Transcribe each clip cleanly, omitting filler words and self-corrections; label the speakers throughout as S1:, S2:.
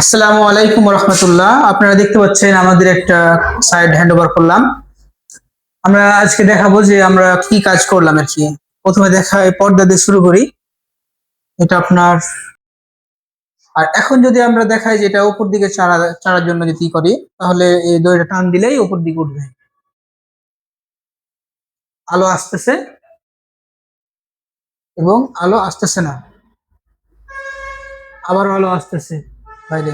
S1: আসসালামু আলাইকুম রহমতুল্লাহ। আপনারা দেখতে পাচ্ছেন আমাদের একটা সাইড হ্যান্ড ওভার করলাম। আমরা আজকে দেখাবো যে আমরা কি কাজ করলাম আর কি। প্রথমে পর্দা দিয়ে শুরু করি। এটা আপনার, আর এখন যদি আমরা দেখাই যে এটা উপর দিকে চাড়ার জন্য যদি করি, তাহলে এই দড়িটা টান দিলেই উপর দিকে উঠবে। আলো আসতেছে এবং আলো আসতেছে না, আবার আলো আসতেছে বাইরে।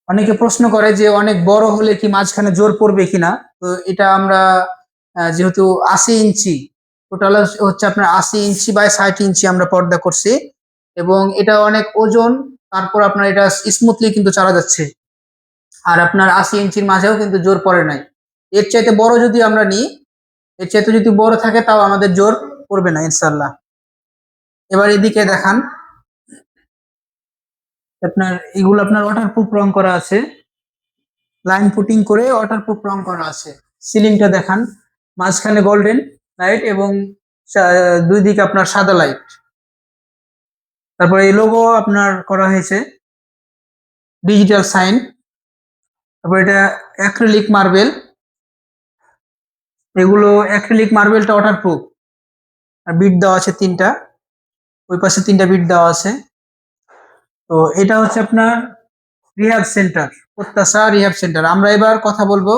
S1: অনেকে প্রশ্ন করে যে অনেক বড় হলে কি মাঝখানে জোর পড়বে কিনা। তো এটা আমরা যেহেতু ৮০ ইঞ্চি, টোটাল হচ্ছে আপনার ৮০ ইঞ্চি বাই ৬০ ইঞ্চি আমরা পর্দা করছি, এবং এটা অনেক ওজন। তারপর আপনার এটা স্মুথলি কিন্তু চালা যাচ্ছে, আর আপনার ৮০ ইঞ্চির মাঝেও কিন্তু জোর পড়ে নাই। এর চাইতে বড় যদি আমরা নিই, এর চাইতে যদি বড় থাকে তাও আমাদের জোর পড়বে না ইনশাল্লাহ। এবার এদিকে দেখান, আপনার এগুলো আপনার ওয়াটারপ্রুফ রং করা আছে, লাইন পুটিং করে ওয়াটারপ্রুফ রং করা আছে। সিলিংটা দেখান, মাঝখানে গোল্ডেন লাইট এবং দুই দিকে আপনার সাদা লাইট। তারপরে এই লোগো আপনার করা হয়েছে ডিজিটাল সাইন। তারপর এটা অ্যাক্রিলিক মার্বেল, এগুলো অ্যাক্রিলিক মার্বেলটা ওয়াটারপ্রুফ। আর বিট দেওয়া আছে ৩টা, ওই পাশে ৩টা বিট দেওয়া আছে। তো এটা হচ্ছে আপনার রিহ্যাব সেন্টার, প্রত্যাশা রিহ্যাব সেন্টার। আমরা এবার কথা বলবো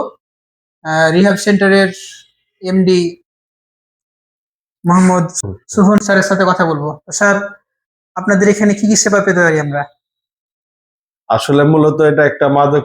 S1: রিহ্যাব সেন্টারের এমডি মোহাম্মদ সুহন স্যারের সাথে কথা বলবো। স্যার, আপনাদের এখানে কি কি সেবা পেতে পারি আমরা?
S2: আসলে মূলত এটা একটা মাদক